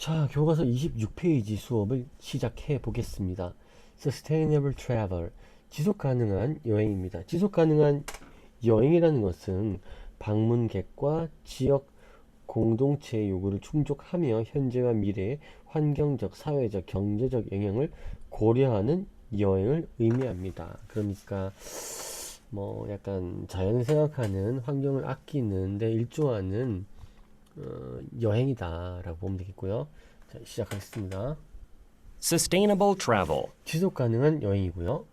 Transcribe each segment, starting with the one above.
자, 교과서 26페이지 수업을 시작해 보겠습니다. Sustainable Travel, 지속 가능한 여행입니다. 지속 가능한 여행이라는 것은 방문객과 지역 공동체의 요구를 충족하며 현재와 미래의 환경적, 사회적, 경제적 영향을 고려하는 여행을 의미합니다. 그러니까 뭐 약간 자연을 생각하는, 환경을 아끼는 데 일조하는 여행이다라고 보면 되겠고요. 자, 시작하겠습니다. Sustainable travel. 지속 가능한 여행이고요.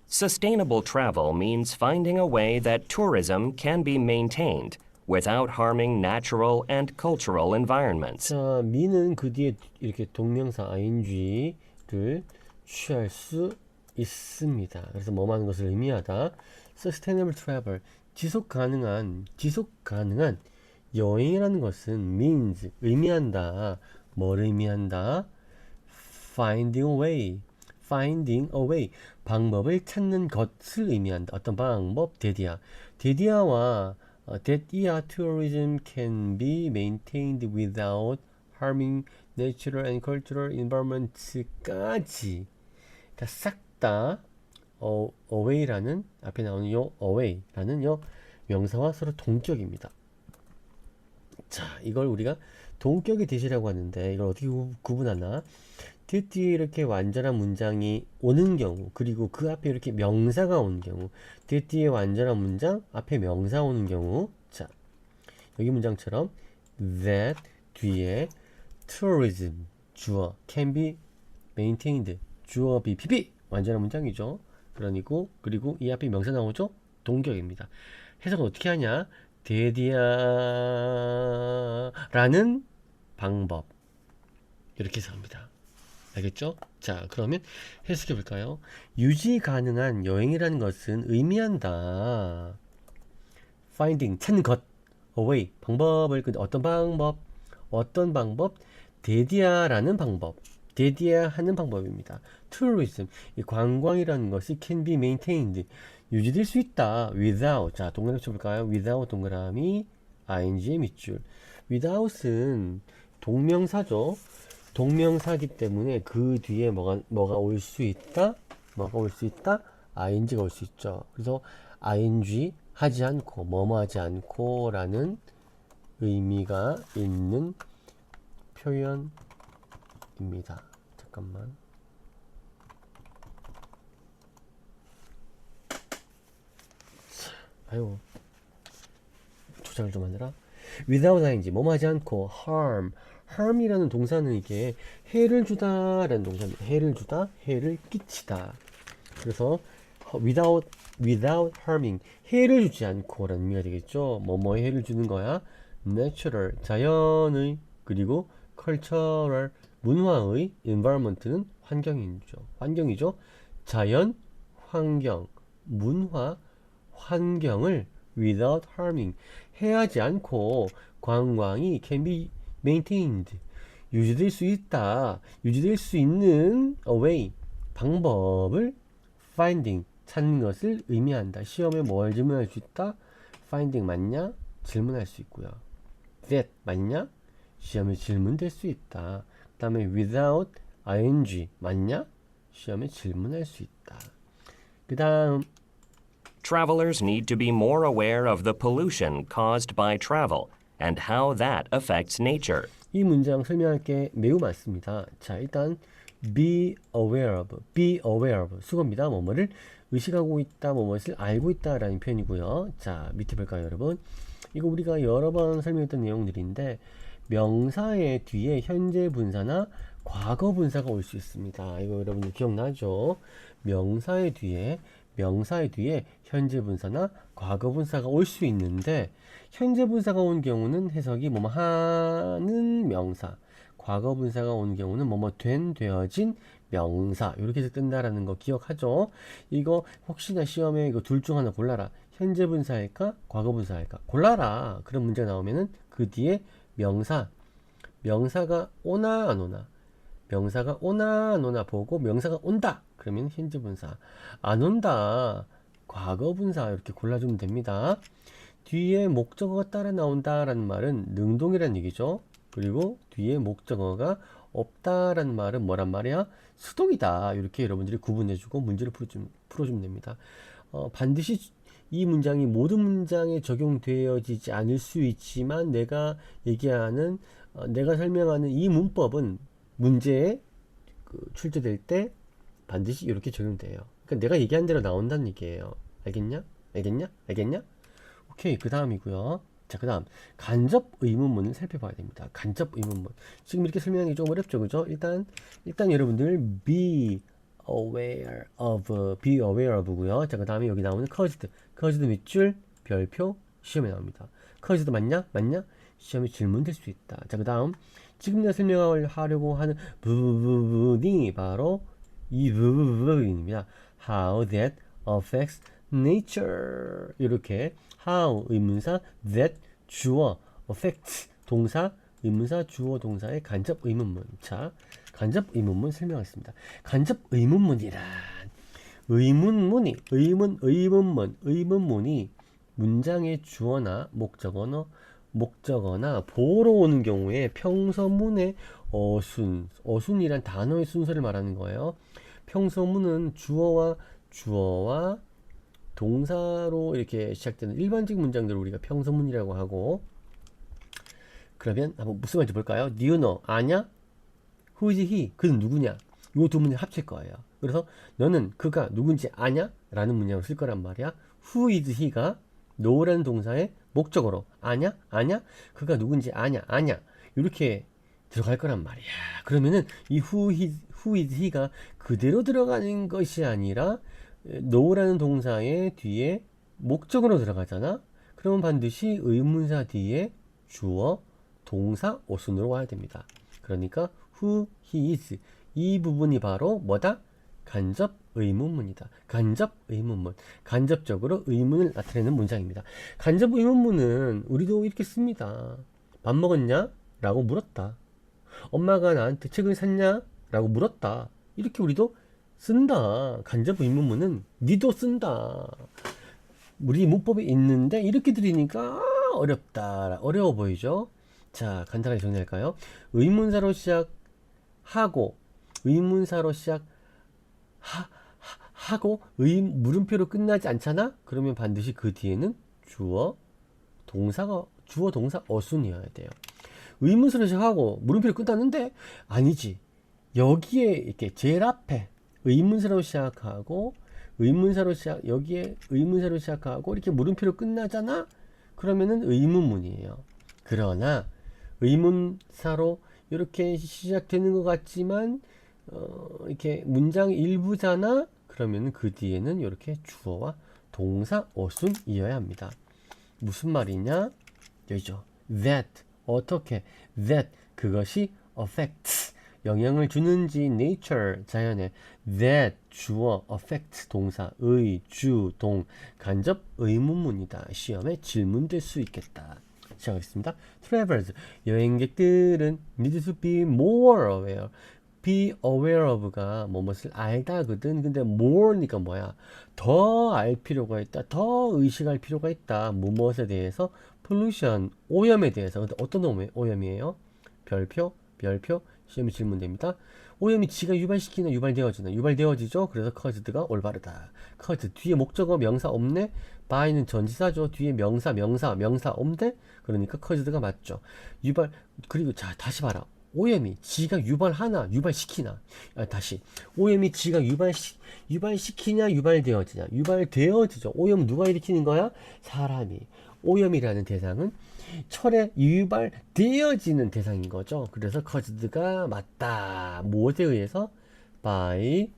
Sustainable travel means finding a way that tourism can be maintained without harming natural and cultural environments. 자, me는 그 뒤에 이렇게 동명사 ing를 취할 수 있습니다. 그래서 뭐하는 것을 의미하다. Sustainable travel, 지속 가능한 여행이라는 것은 means, 의미한다. 뭘 의미한다? finding a way, 방법을 찾는 것을 의미한다. 어떤 방법? 대디아와 tourism can be maintained without harming natural and cultural environments까지, 그러니까 싹 다 away라는 앞에 나오는 요 away라는 요 명사와 서로 동격입니다. 자, 이걸 우리가 동격의 대시라고 하는데 이걸 어떻게 구분하나? 뒤에 이렇게 완전한 문장이 오는 경우, 그리고 그 앞에 이렇게 명사가 오는 경우, 뒤에 완전한 문장 앞에 명사 오는 경우, 자, 여기 문장처럼 that 뒤에 tourism 주어 can be maintained 주어 BPP 완전한 문장이죠. 그리고 이 앞에 명사 나오죠? 동격입니다. 해석은 어떻게 하냐? 대디아라는 방법, 이렇게 해석합니다. 알겠죠? 자, 그러면 해석해 볼까요? 유지 가능한 여행이라는 것은 의미한다. finding, 찾는 것. away, 방법을, 어떤 방법? 대디아라는 방법. 대디아하는 방법입니다. tourism, 이 관광이라는 것이 can be maintained, 유지될 수 있다. without, 자, 동그라미 쳐볼까요? without 동그라미, ing의 밑줄. without은 동명사죠. 동명사기 때문에 그 뒤에 뭐가 올 수 있다? ing가 올 수 있죠. 그래서 ing 하지 않고, 뭐뭐 하지 않고 라는 의미가 있는 표현입니다. 잠깐만. 아유, 조작을 좀 하느라. without ing, 뭐뭐 하지 않고, harm이라는 동사는 이게 해를 주다라는 동사입니다. 해를 주다, 해를 끼치다. 그래서 without harming, 해를 주지 않고라는 의미가 되겠죠. 뭐뭐에 해를 주는 거야. natural, 자연의, 그리고 cultural, 문화의, environment는 환경이죠. 자연, 환경, 문화, 환경을 without harming, 해하지 않고 관광이 can be maintained, 유지될 수 있다. 유지될 수 있는 a way, 방법을 finding, 찾는 것을 의미한다. 시험에 뭘 질문할 수 있다? finding 맞냐? 질문할 수 있고요. that 맞냐? 시험에 질문될 수 있다. 그 다음에 without ing 맞냐? 시험에 질문할 수 있다. 그 다음 Travelers need to be more aware of the pollution caused by travel and how that affects nature. 이 문장 설명할 게 매우 많습니다. 자, 일단 be aware of 수거입니다. 뭐뭐를 의식하고 있다, 뭐뭐를 알고 있다 라는 표현이고요. 자, 밑에 볼까요, 여러분? 이거 우리가 여러 번 설명했던 내용들인데, 명사의 뒤에 현재 분사나 과거 분사가 올 수 있습니다. 이거 여러분들 기억나죠? 명사의 뒤에 현재 분사나 과거 분사가 올 수 있는데, 현재 분사가 온 경우는 해석이 뭐뭐 하는 명사, 과거 분사가 온 경우는 뭐뭐 되어진 명사, 이렇게 해서 뜬다라는 거 기억하죠? 이거 혹시나 시험에 이거 둘 중 하나 골라라. 현재 분사일까? 과거 분사일까? 골라라. 그런 문제가 나오면은 그 뒤에 명사가 오나 안 오나, 명사가 오나 안 오나 보고 명사가 온다 그러면 현재 분사, 안 온다 과거 분사, 이렇게 골라주면 됩니다. 뒤에 목적어가 따라 나온다라는 말은 능동이라는 얘기죠. 그리고 뒤에 목적어가 없다라는 말은 뭐란 말이야? 수동이다. 이렇게 여러분들이 구분해주고 문제를 풀어주면 됩니다. 반드시 이 문장이 모든 문장에 적용되어지지 않을 수 있지만 내가 얘기하는 내가 설명하는 이 문법은 문제에 출제될 때 반드시 이렇게 적용돼요. 그러니까 내가 얘기한 대로 나온다는 얘기예요. 알겠냐? 알겠냐? 알겠냐? 오케이. 그 다음이고요. 자, 그 다음 간접 의문문을 살펴봐야 됩니다. 간접 의문문. 지금 이렇게 설명하기 좀 어렵죠, 그죠? 일단 여러분들 be aware of고요. 자, 그 다음에 여기 나오는 caused 밑줄 별표 시험에 나옵니다. caused 맞냐? 맞냐? 시험에 질문될 수 있다. 자, 그 다음 지금 내가 설명하려고 하는 부분이 바로 이 부분입니다. How that affects nature. 이렇게 how 의문사, that 주어, affects 동사, 의문사, 주어, 동사의 간접 의문문. 자, 간접 의문문 설명하겠습니다. 간접 의문문이란 의문문이 문장의 주어나 목적어나 보러 오는 경우에 평서문의 어순이란 단어의 순서를 말하는 거예요. 평서문은 주어와 동사로 이렇게 시작되는 일반적인 문장들을 우리가 평서문이라고 하고, 그러면 한번 무슨 말인지 볼까요? Do you know? 아냐? Who is he? 그는 누구냐? 이 두 문을 합칠 거예요. 그래서 너는 그가 누군지 아냐? 라는 문장을 쓸 거란 말이야. Who is he가 know라는 동사의 목적어로 아냐? 그가 누군지 아냐? 이렇게 들어갈 거란 말이야. 그러면은 이 who is he가 그대로 들어가는 것이 아니라 know라는 동사의 뒤에 목적어로 들어가잖아. 그러면 반드시 의문사 뒤에 주어, 동사, 어순으로 와야 됩니다. 그러니까 who, he is 이 부분이 바로 뭐다? 간접 의문문이다. 간접 의문문. 간접적으로 의문을 나타내는 문장입니다. 간접 의문문은 우리도 이렇게 씁니다. 밥 먹었냐? 라고 물었다. 엄마가 나한테 책을 샀냐? 라고 물었다. 이렇게 우리도 쓴다. 간접 의문문은 니도 쓴다. 우리 문법에 있는데 이렇게 들으니까 어렵다. 어려워 보이죠? 자, 간단하게 정리할까요? 의문사로 시작하고 물음표로 끝나지 않잖아? 그러면 반드시 그 뒤에는 주어, 동사, 어순이어야 돼요. 의문사로 시작하고 물음표로 끝났는데 아니지. 여기에 이렇게 제일 앞에 의문사로 시작하고 여기에 의문사로 시작하고 이렇게 물음표로 끝나잖아? 그러면은 의문문이에요. 그러나 의문사로 이렇게 시작되는 것 같지만 이렇게 문장 일부잖아? 그러면 그 뒤에는 이렇게 주어와 동사, 어순이어야 합니다. 무슨 말이냐? 여기죠. That, 어떻게? That, 그것이 affects, 영향을 주는지 nature, 자연에 that, 주어, affect, 동사, 간접 의문문이다. 시험에 질문될 수 있겠다. 시작하겠습니다. Travelers, 여행객들은 need to be more aware. be aware of가 무엇을 알다거든. 근데 more니까 뭐야? 더 알 필요가 있다. 더 의식할 필요가 있다. 무엇에 대해서? pollution, 오염에 대해서. 근데 어떤 오염이에요? 별표, 시험에 질문됩니다. 오염이 지가 유발시키나 유발되어지나? 유발되어지죠. 그래서 caused가 올바르다. cause 뒤에 목적어 명사 없네. by는 전치사죠. 뒤에 명사 없네. 그러니까 caused가 맞죠. 그리고 자, 다시 봐라. 오염이 지가 유발시키나? 다시. 오염이 지가 유발시키냐, 유발되어지냐? 유발되어지죠. 오염 누가 일으키는 거야? 사람이. 오염이라는 대상은 철에 유발되어지는 대상인 거죠. 그래서 caused가 맞다. 무엇에 의해서? by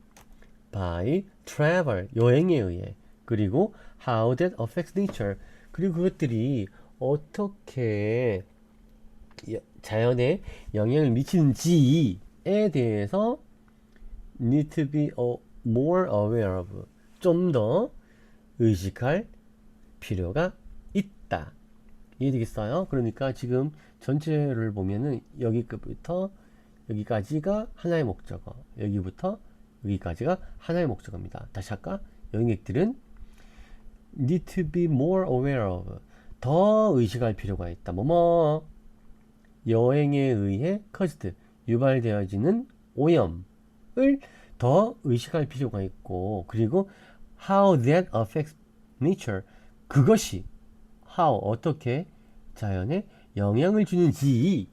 travel, 여행에 의해. 그리고 how that affects nature. 그리고 그것들이 어떻게 자연에 영향을 미치는지에 대해서 need to be more aware of, 좀 더 의식할 필요가 있다. 이해되겠어요? 그러니까 지금 전체를 보면은 여기부터 여기까지가 하나의 목적어, 여기부터 여기까지가 하나의 목적어입니다. 다시 할까? 여행객들은 need to be more aware of, 더 의식할 필요가 있다. 여행에 의해 caused, 유발되어지는 오염을 더 의식할 필요가 있고, 그리고 how that affects nature, 그것이 how, 어떻게 자연에 영향을 주는지에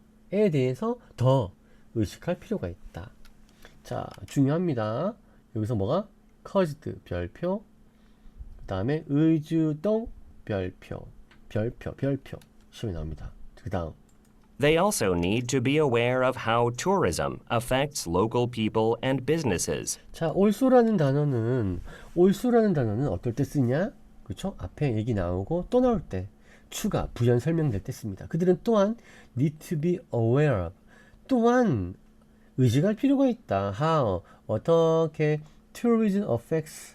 대해서 더 의식할 필요가 있다. 자, 중요합니다. 여기서 뭐가? caused, 별표, 그 다음에 의주동, 별표, 시험에 나옵니다. 그 다음 They also need to be aware of how tourism affects local people and businesses. 자, 올소라는 단어는 어떨 때 쓰냐? 그쵸? 앞에 얘기 나오고 또 나올 때, 추가, 부연 설명될 때 씁니다. 그들은 또한 need to be aware of, 또한 의식할 필요가 있다. how, 어떻게 tourism affects,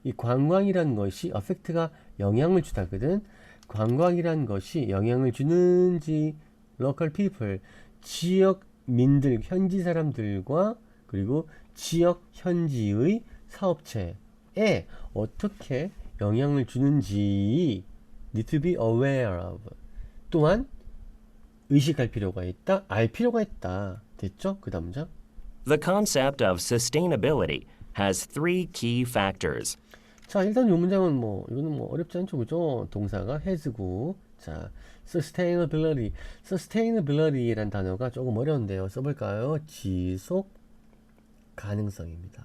이 관광이라는 것이 affect가 영향을 주다거든. 관광이라는 것이 영향을 주는지 local people, 지역민들, 현지 사람들과 그리고 지역 현지의 사업체에 어떻게 영향을 주는지 need to be aware of, 또한 의식할 필요가 있다, 알 필요가 있다. 됐죠? 그 다음 문장. The concept of sustainability has three key factors. 자, 일단 이 문장은 이거는 어렵지 않죠, 그죠? 동사가 has고, 자, sustainability란 단어가 조금 어려운데요. 써볼까요? 지속 가능성입니다.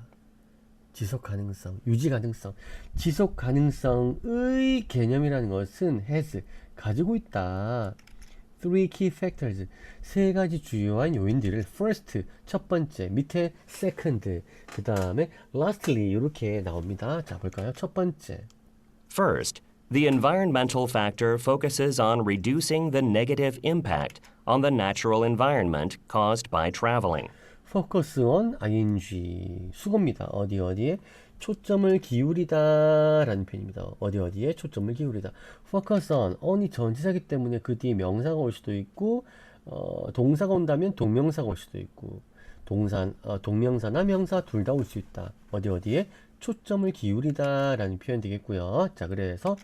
지속 가능성, 유지 가능성. 지속 가능성의 개념이라는 것은 has, 가지고 있다. Three key factors, 세 가지 주요한 요인들을 first, 첫 번째, 밑에 second, 그 다음에 lastly 이렇게 나옵니다. 자, 볼까요? 첫 번째. First, the environmental factor focuses on reducing the negative impact on the natural environment caused by traveling. focus on ing, 수고입니다. 어디에 초점을 기울이다 라는 표현입니다. 어디에 초점을 기울이다. focus on이 전치사기 때문에 그 뒤에 명사가 올 수도 있고, 동사가 온다면 동명사가 올 수도 있고, 동명사나 명사 둘 다 올 수 있다. 어디에 초점을 기울이다 라는 표현 되겠고요. 자, 그래서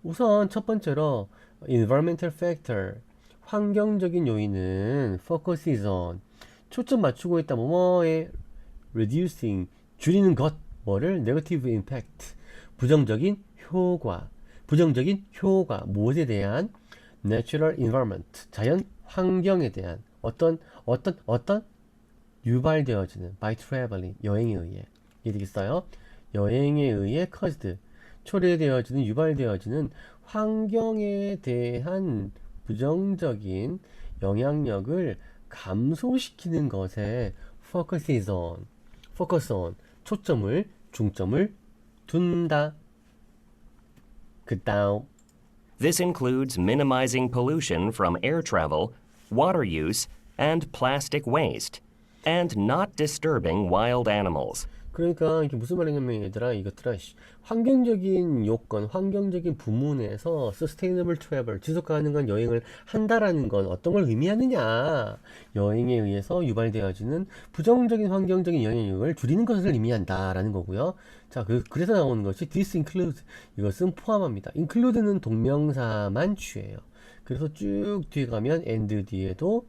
우선 첫 번째로 environmental factor, 환경적인 요인은 focuses on, 초점 맞추고 있다. 뭐뭐에 reducing, 줄이는 것, 뭐를 negative impact, 부정적인 효과, 무엇에 대한 natural environment, 자연 환경에 대한 어떤 유발되어지는 by traveling, 여행에 의해. 이해되겠어요? 여행에 의해 caused, 초래되어지는, 유발되어지는 환경에 대한 부정적인 영향력을 감소시키는 것에 focus on, 초점을, 중점을 둔다. 그 다음. This includes minimizing pollution from air travel, water use, and plastic waste, and not disturbing wild animals. 그러니까 이게 무슨 말이냐면 얘들아, 이것들아, 환경적인 요건, 환경적인 부문에서 sustainable travel, 지속 가능한 여행을 한다라는 건 어떤 걸 의미하느냐? 여행에 의해서 유발되어지는 부정적인 환경적인 영향력을 줄이는 것을 의미한다라는 거고요. 자, 그래서 나오는 것이 this includes, 이것은 포함합니다. include는 동명사만 취해요. 그래서 쭉 뒤에 가면 and 뒤에도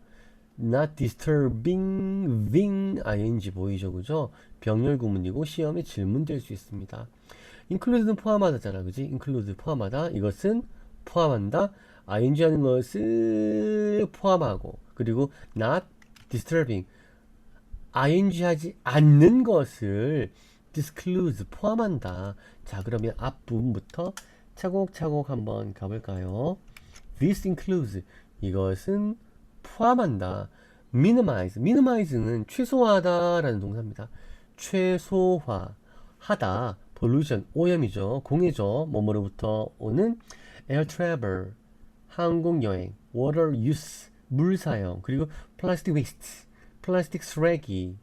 not disturbing ing 보이죠, 그죠? 병렬 구문이고 시험에 질문될 수 있습니다. include는 포함하다잖아, 그지? include 포함하다, 이것은 포함한다, ing 하는 것을 포함하고, 그리고 not disturbing, ing 하지 않는 것을 disclude 포함한다. 자, 그러면 앞부분부터 차곡차곡 한번 가볼까요? This includes, 이것은 포함한다. minimize는 최소화하다라는 동사입니다. 최소화하다, pollution, 오염이죠, 공해죠, 뭐뭐로부터 오는 air travel, 항공여행, water use, 물 사용, 그리고 plastic waste, 플라스틱 쓰레기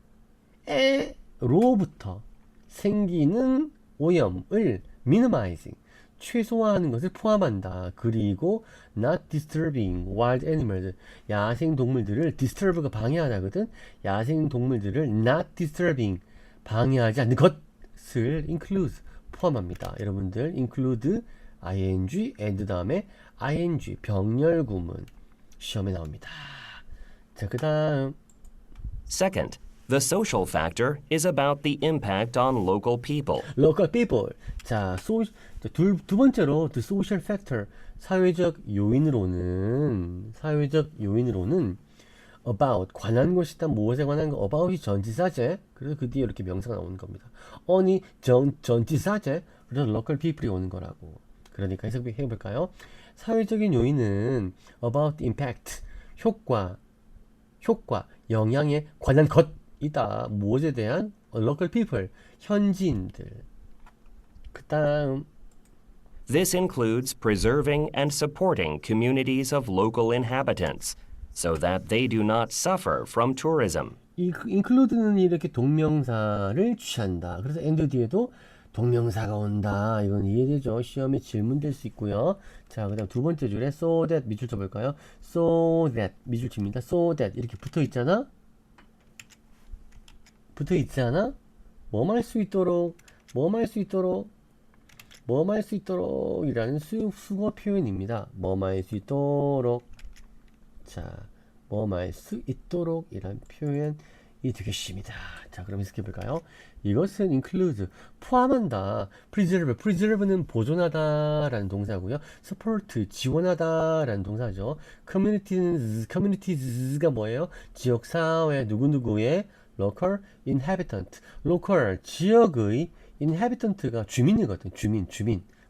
로부터 생기는 오염을 minimizing, 최소화하는 것을 포함한다. 그리고 not disturbing wild animals, 야생 동물들을 disturb가 방해하다거든. 야생 동물들을 not disturbing, 방해하지 않는 것을 include, 포함합니다. 여러분들 include ing and 다음에 ing 병렬 구문 시험에 나옵니다. 자, 그 다음 Second, the social factor is about the impact on local people. local people. 자, 두 번째로 the social factor, 사회적 요인으로는 about, 관한 것이다, 무엇에 관한 거, about이 전치사제, 그래서 그 뒤에 이렇게 명사가 나오는 겁니다. on이 전치사제, 그래서 local people이 오는 거라고. 그러니까 해석해볼까요? 사회적인 요인은 about the impact, 효과, 영향에 관한 것이다. 무엇에 대한 local people, 현지인들. 그 다음 This includes preserving and supporting communities of local inhabitants so that they do not suffer from tourism. 이 include는 이렇게 동명사를 취한다. 그래서 and 뒤에도 동명사가 온다. 이건 이해되죠? 시험에 질문될 수 있고요. 자, 그 다음 두 번째 줄에 so that 밑줄 쳐볼까요? so that 밑줄 칩니다. so that 이렇게 붙어 있잖아? 뭐뭐 할 수 있도록 이라는 수거 표현입니다. 뭐뭐 할 수 있도록. 자, 뭐뭐 할 수 있도록 이란 표현이 되겠습니다. 자, 그럼 해석해볼까요? 이것은 include, 포함한다. preserve는 보존하다 라는 동사고요. support, 지원하다 라는 동사죠. communities가 뭐예요? 지역사회, 누구누구의 local inhabitant. local, 지역의 inhabitant가 주민이거든. 주민.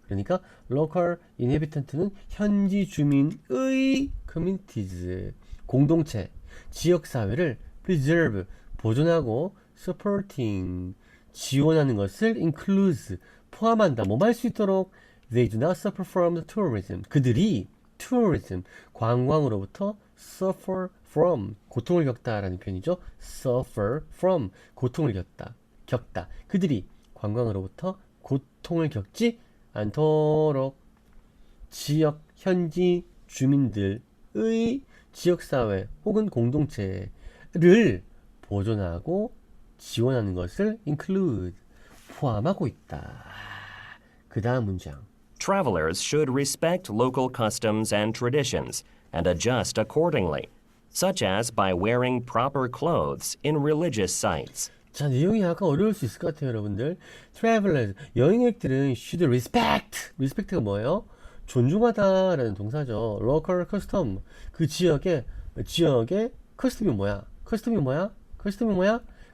그러니까 local inhabitant는 현지 주민의 communities, 공동체, 지역사회를 preserve, 보존하고 supporting, 지원하는 것을 includes, 포함한다. 뭐 할 수 있도록 they do not suffer from the tourism. 그들이 tourism, 관광으로부터 suffer from, 고통을 겪다라는 표현이죠. suffer from, 고통을 겪다. 그들이 관광으로부터 고통을 겪지 않도록 지역, 현지 주민들의 지역사회 혹은 공동체를 보존하고 지원하는 것을 include, 포함하고 있다. 그 다음 문장. Travelers should respect local customs and traditions and adjust accordingly, such as by wearing proper clothes in religious sites. 자, 내용이 약간 어려울 수 있을 것 같아요, 여러분들. Travelers, 여행객들은 should respect가 뭐예요? 존중하다라는 동사죠. local custom, 그 지역의 커스텀이 뭐야?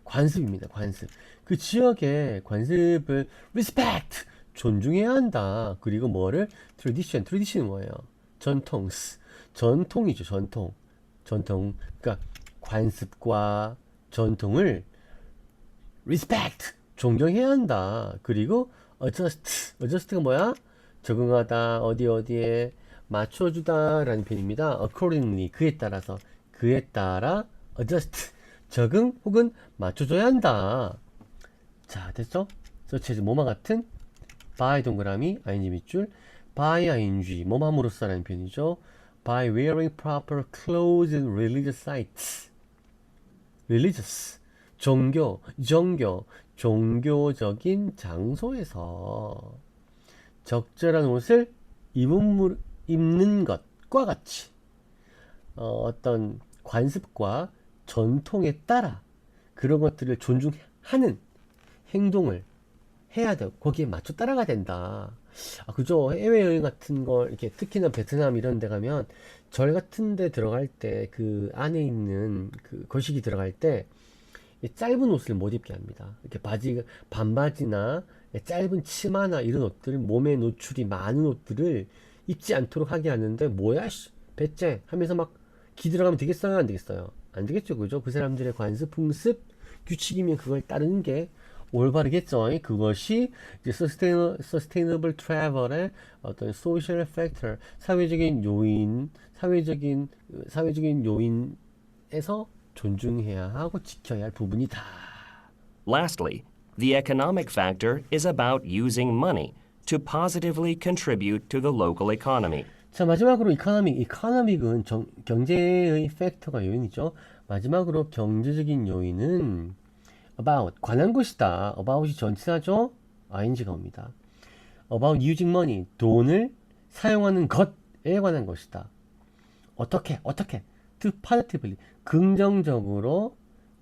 관습입니다. 관습. 그 지역의 관습을 respect, 존중해야 한다. 그리고 뭐를? tradition은 뭐예요? 전통이죠. 전통. 그러니까 관습과 전통을 respect, 존경해야 한다. 그리고 adjust가 뭐야? 적응하다, 어디에 맞춰주다 라는 표현입니다. accordingly, 그에 따라 adjust, 적응 혹은 맞춰줘야 한다. 자, 됐죠? 서치해서 뭐만 같은 by 동그라미 ing 밑줄 by ing 뭐함으로써 라는 표현이죠. by wearing proper clothes in religious sites. religious, 종교적인 장소에서 적절한 옷을 입는 것과 같이 어떤 관습과 전통에 따라 그런 것들을 존중하는 행동을 해야 되고 거기에 맞춰 따라가야 된다. 그죠? 해외여행 같은 걸 이렇게 특히나 베트남 이런 데 가면 절 같은 데 들어갈 때 그 안에 있는 그 거시기 들어갈 때 짧은 옷을 못 입게 합니다. 이렇게 반바지나 짧은 치마나 이런 옷들, 몸에 노출이 많은 옷들을 입지 않도록 하게 하는데 뭐야 배째 하면서 막 기들어가면 되겠어요? 안 되겠어요? 안 되겠죠, 그죠? 그 사람들의 관습, 풍습, 규칙이면 그걸 따르는 게 올바르겠죠. 그것이 이제 sustainable travel의 어떤 social factor, 사회적인 요인에서 존중해야 하고 지켜야 할 부분이다. Lastly, the economic factor is about using money to positively contribute to the local economy. 자, 마지막으로 economic은 경제의 팩터가 요인이죠. 마지막으로 경제적인 요인은 about, 관한 것이다. about이 전치사죠. ing가 옵니다. about using money, 돈을 사용하는 것에 관한 것이다. 어떻게 positively 긍정적으로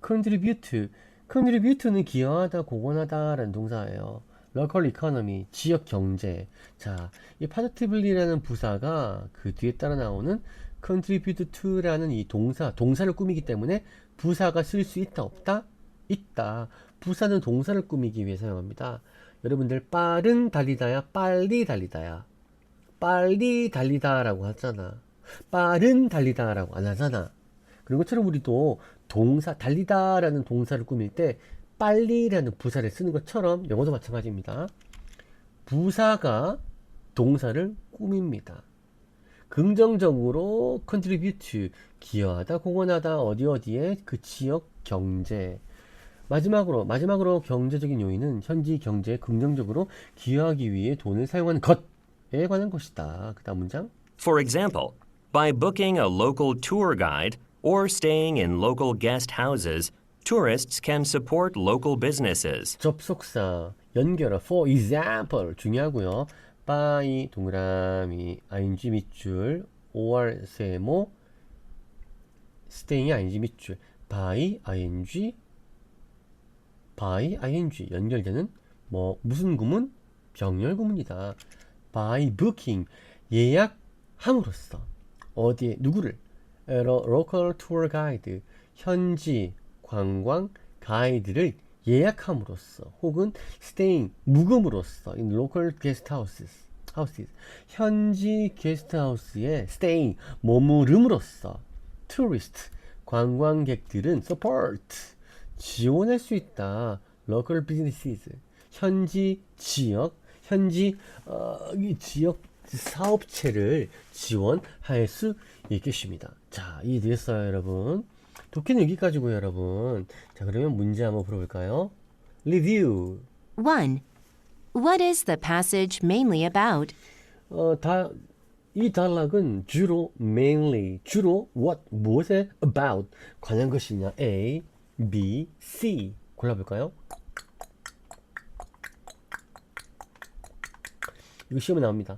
contribute는 기여하다, 공헌하다라는 동사예요. local economy 지역 경제. 자, 이 positively라는 부사가 그 뒤에 따라 나오는 contribute to라는 이 동사를 꾸미기 때문에 부사가 쓸 수 있다, 없다? 있다. 부사는 동사를 꾸미기 위해 사용합니다. 여러분들 빠른 달리다야, 빨리 달리다야. 빨리 달리다라고 하잖아. 빠른 달리다라고 안 하잖아. 그런 것처럼 우리도 달리다라는 동사를 꾸밀 때 빨리라는 부사를 쓰는 것처럼 영어도 마찬가지입니다. 부사가 동사를 꾸밉니다. 긍정적으로 contribute, 기여하다, 공헌하다, 어디에 그 지역 경제. 마지막으로 경제적인 요인은 현지 경제에 긍정적으로 기여하기 위해 돈을 사용하는 것에 관한 것이다. 그 다음 문장. For example, by booking a local tour guide or staying in local guest houses, tourists can support local businesses. 접속사 연결어 for example 중요하고요. by 동그라미 ing 밑줄 or 세모 staying이 ing 밑줄 by ing 연결되는 무슨 구문? 병렬 구문이다. by booking 예약함으로써 어디에 누구를? local tour guide 현지 관광 가이드를 예약함으로써 혹은 staying 묵음으로써 in local guest houses 현지 게스트하우스에 staying 머무름으로써 tourist 관광객들은 support 지원할 수 있다. local businesses 현지 지역 사업체를 지원할 수 있겠습니다. 자, 이해되셨어요, 여러분? 독해는 여기까지고요, 여러분. 자, 그러면 문제 한번 풀어볼까요? Review. 1. What is the passage mainly about? 이 단락은 주로 무엇에 about 관한 것이냐? A, B, C 골라볼까요? 이거 시험에 나옵니다.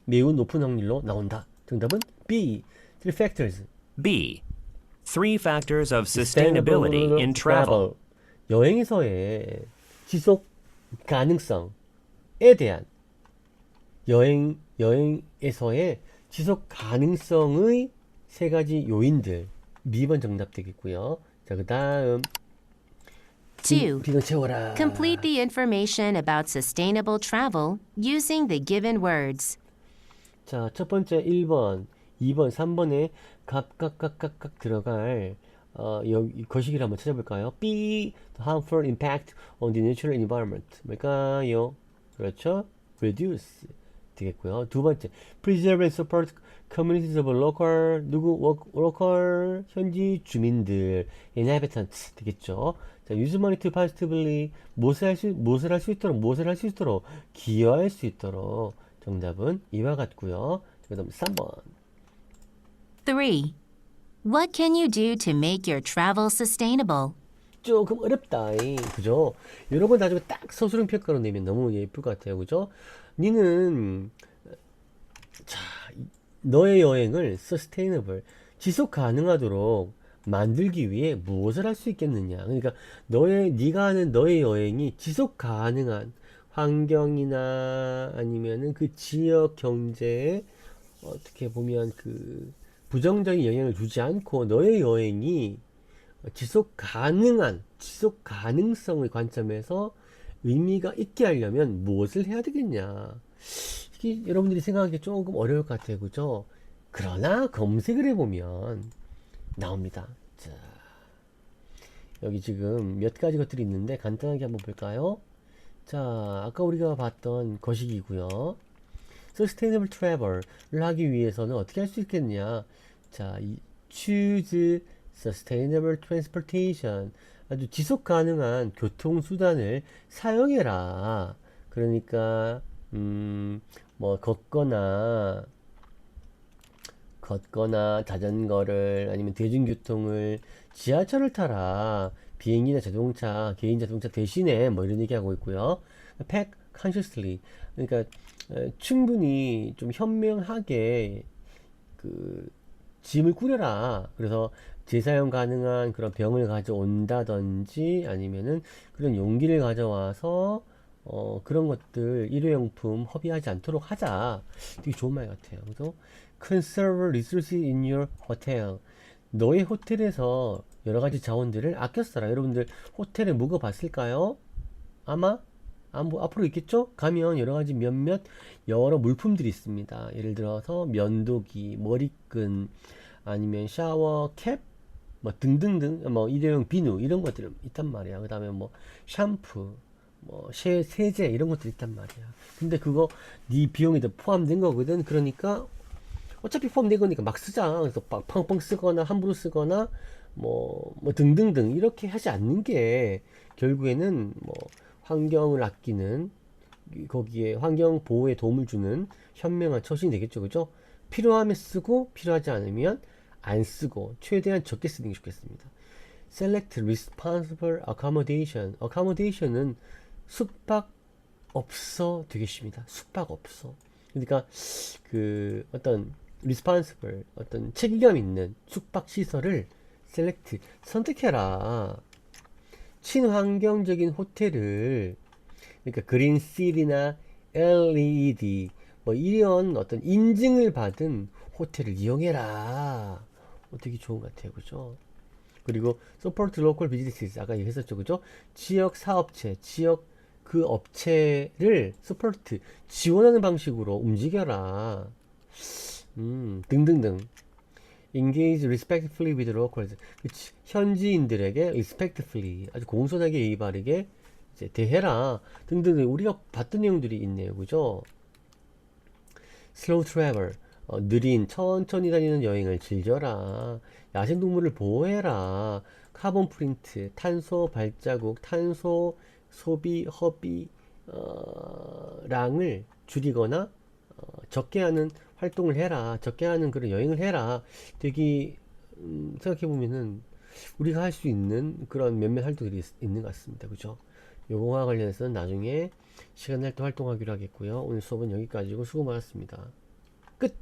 매우 높은 확률로 나온다. 정답은 B. Three factors. B. 3 factors of sustainability in travel. 여행에서의 지속 가능성에 대한 여행에서의 지속 가능성의 세 가지 요인들. B번 정답 되겠고요. 자, 그 다음 2. 비경 채워라. Complete the information about sustainable travel using the given words. 자, 첫 번째 1번, 2번, 3번에 각각 들어갈 여기 거시기를 한번 찾아볼까요? B. The harmful impact on the natural environment. 뭘까요? 그렇죠? Reduce 되겠고요. 두 번째, Preserve and support communities of local local 현지 주민들 inhabitants 되겠죠. 자, use money to positively 무엇을 할 수 있도록 기여할 수 있도록 정답은 이와 같고요. 그다음 3번. 3. What can you do to make your travel sustainable? 조금 어렵다. 그죠? 이런 건 나중에 딱 서술형 평가로 내면 너무 예쁠 것 같아요. 그죠? 니는 자, 너의 여행을 sustainable 지속 가능하도록 만들기 위해 무엇을 할 수 있겠느냐. 그러니까 네가 하는 너의 여행이 지속 가능한 환경이나 아니면은 그 지역 경제에 어떻게 보면 그 부정적인 영향을 주지 않고 너의 여행이 지속 가능성의 관점에서 의미가 있게 하려면 무엇을 해야 되겠냐. 이게 여러분들이 생각하기 조금 어려울 것 같아요. 그죠? 그러나 검색을 해보면 나옵니다. 자, 여기 지금 몇 가지 것들이 있는데 간단하게 한번 볼까요? 자, 아까 우리가 봤던 거시기고요. Sustainable Travel을 하기 위해서는 어떻게 할 수 있겠냐? 자, choose Sustainable Transportation. 아주 지속 가능한 교통수단을 사용해라. 그러니까 뭐 걷거나 자전거를 아니면 대중교통을 지하철을 타라. 비행기나 자동차, 개인 자동차 대신에 뭐 이런 얘기하고 있고요. Pack consciously. 그러니까 충분히 좀 현명하게 그 짐을 꾸려라. 그래서 재사용 가능한 그런 병을 가져온다든지 아니면은 그런 용기를 가져와서 그런 것들 일회용품 허비하지 않도록 하자. 되게 좋은 말 같아요. 그래서 conserve resources in your hotel. 너의 호텔에서 여러 가지 자원들을 아껴 써라. 여러분들 호텔에 묵어 봤을까요? 아마 앞으로 있겠죠? 가면 여러 가지 몇몇 여러 물품들이 있습니다. 예를 들어서 면도기, 머리끈, 아니면 샤워 캡, 뭐 등등등, 뭐 일회용 비누 이런 것들이 있단 말이야. 그 다음에 뭐 샴푸, 뭐 세제 이런 것들이 있단 말이야. 근데 그거 네 비용에 다 포함된 거거든. 그러니까 어차피 포함된 거니까 막 쓰자. 그래서 팡팡 쓰거나 함부로 쓰거나 뭐 등등등 이렇게 하지 않는 게 결국에는 뭐 환경을 아끼는 거기에 환경 보호에 도움을 주는 현명한 처신이 되겠죠. 그죠? 필요하면 쓰고 필요하지 않으면 안 쓰고 최대한 적게 쓰는 게 좋겠습니다. Select responsible accommodation. accommodation은 숙박 없어 되겠습니다. 숙박 없어. 그러니까 그 어떤 responsible 어떤 책임감 있는 숙박 시설을 select 선택해라. 친환경적인 호텔을 그러니까 그린실이나 LED 뭐 이런 어떤 인증을 받은 호텔을 이용해라. 되게 좋은 것 같아요. 그죠? 그리고 support local businesses 아까 얘기했었죠. 그죠? 지역 사업체, 지역 그 업체를 support 지원하는 방식으로 움직여라. 등등등. engage respectfully with locals. 그치. 현지인들에게 respectfully 아주 공손하게 예의 바르게 이제 대해라. 등등. 우리가 봤던 내용들이 있네요. 그죠? slow travel. 느린 천천히 다니는 여행을 즐겨라. 야생동물을 보호해라. 카본 프린트, 탄소 발자국, 탄소 소비 허비 량을 줄이거나 적게 하는 활동을 해라. 적게 하는 그런 여행을 해라. 되게 생각해 보면은 우리가 할 수 있는 그런 몇몇 활동들이 있는 것 같습니다. 그죠? 요거와 관련해서는 나중에 시간 날 때 활동하기로 하겠고요. 오늘 수업은 여기까지고 수고 많았습니다. 끝!